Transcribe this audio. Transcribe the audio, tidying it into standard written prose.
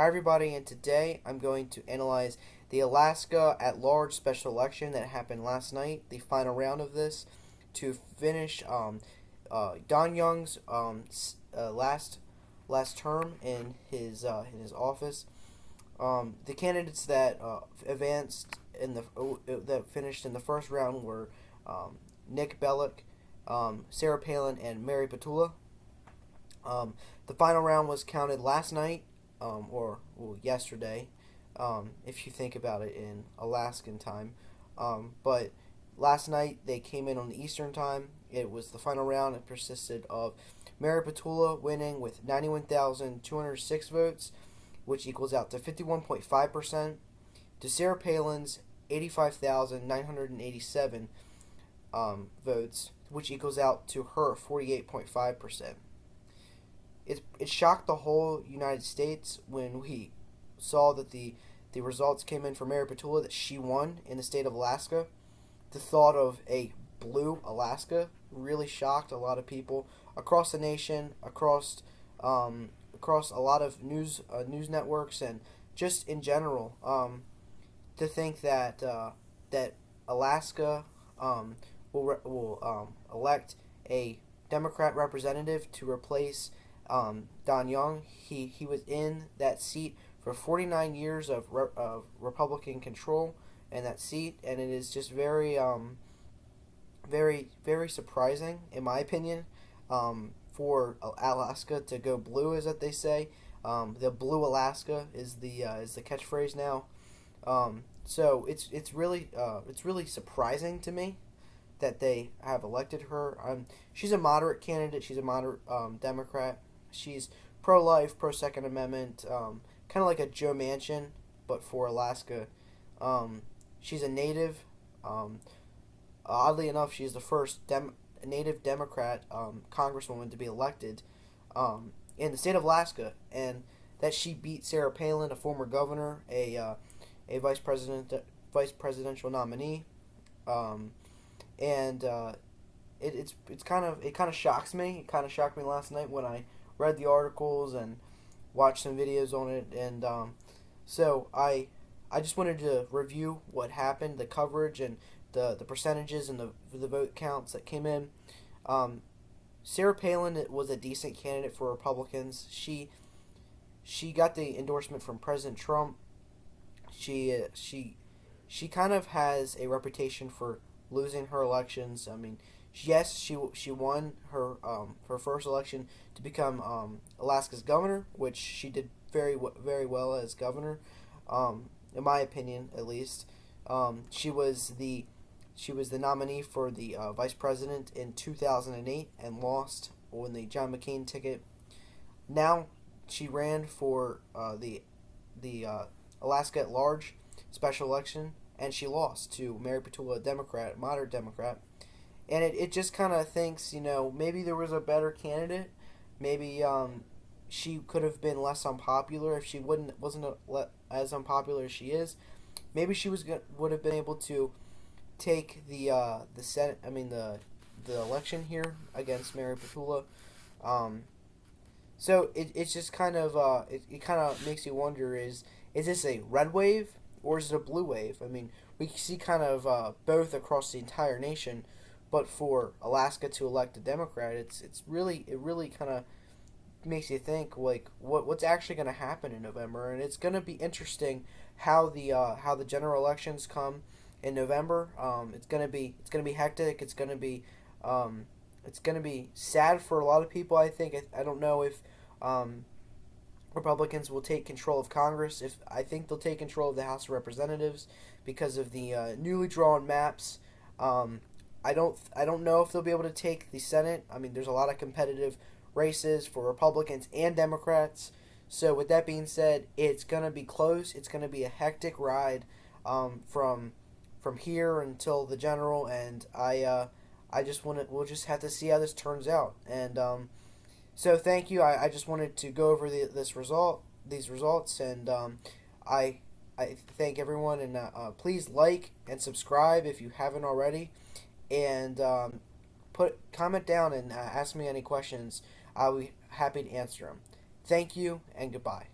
Hi everybody, and today I'm going to analyze the Alaska at-large special election that happened last night, the final round of this, to finish Don Young's last term in his office. The candidates that advanced in the that finished in the first round were Nick Bellick, Sarah Palin, and Mary Petula. The final round was counted last night, yesterday, if you think about it in Alaskan time. But last night they came in on the Eastern time. It was the final round. It consisted of Mary Petula winning with 91,206 votes, which equals out to 51.5%, to Sarah Palin's 85,987 votes, which equals out to her 48.5%. It shocked the whole United States when we saw that the results came in for Mary Petula, that she won in the state of Alaska. The thought of a blue Alaska really shocked a lot of people across the nation, across a lot of news networks, and just in general. To think that Alaska will elect a Democrat representative to replace Don Young. He was in that seat for 49 years of Republican control in that seat, and it is just very surprising, in my opinion, for Alaska to go blue, as that they say. The blue Alaska is the catchphrase now. So it's really surprising to me that they have elected her. She's a moderate candidate. She's a moderate Democrat. She's pro-life, pro-Second Amendment, kind of like a Joe Manchin, but for Alaska. She's a native. Oddly enough, she's the first native Democrat congresswoman to be elected in the state of Alaska, and that she beat Sarah Palin, a former governor, a vice presidential nominee, and it kind of shocks me. It kind of shocked me last night when I read the articles and watched some videos on it, and so I just wanted to review what happened, the coverage, and the percentages and the vote counts that came in. Sarah Palin was a decent candidate for Republicans. She got the endorsement from President Trump. She kind of has a reputation for losing her elections. I mean, yes, she won her first election to become Alaska's governor, which she did very well as governor, in my opinion, at least. She was the nominee for the vice president in 2008 and lost on the John McCain ticket. Now she ran for the Alaska at large special election, and she lost to Mary Petula, a Democrat, moderate Democrat. And it just kind of thinks, maybe there was a better candidate. Maybe she could have been less unpopular if she wasn't as unpopular as she is. Maybe she would have been able to take the Senate. I mean the election here against Mary Petula. So it's just kind of it kind of makes you wonder, is this a red wave or is it a blue wave? I mean, we see kind of both across the entire nation. But for Alaska to elect a Democrat, it really kind of makes you think, like, what's actually going to happen in November. And it's going to be interesting how the general elections come in November. It's going to be hectic. It's going to be sad for a lot of people. I think. I don't know if Republicans will take control of Congress. I think they'll take control of the House of Representatives because of the newly drawn maps. I don't know if they'll be able to take the Senate. I mean, there's a lot of competitive races for Republicans and Democrats. So with that being said, it's gonna be close. It's gonna be a hectic ride from here until the general. And we'll just have to see how this turns out. And so thank you. I just wanted to go over these results, and I thank everyone, and please like and subscribe if you haven't already. And comment down and ask me any questions. I'll be happy to answer them. Thank you, and goodbye.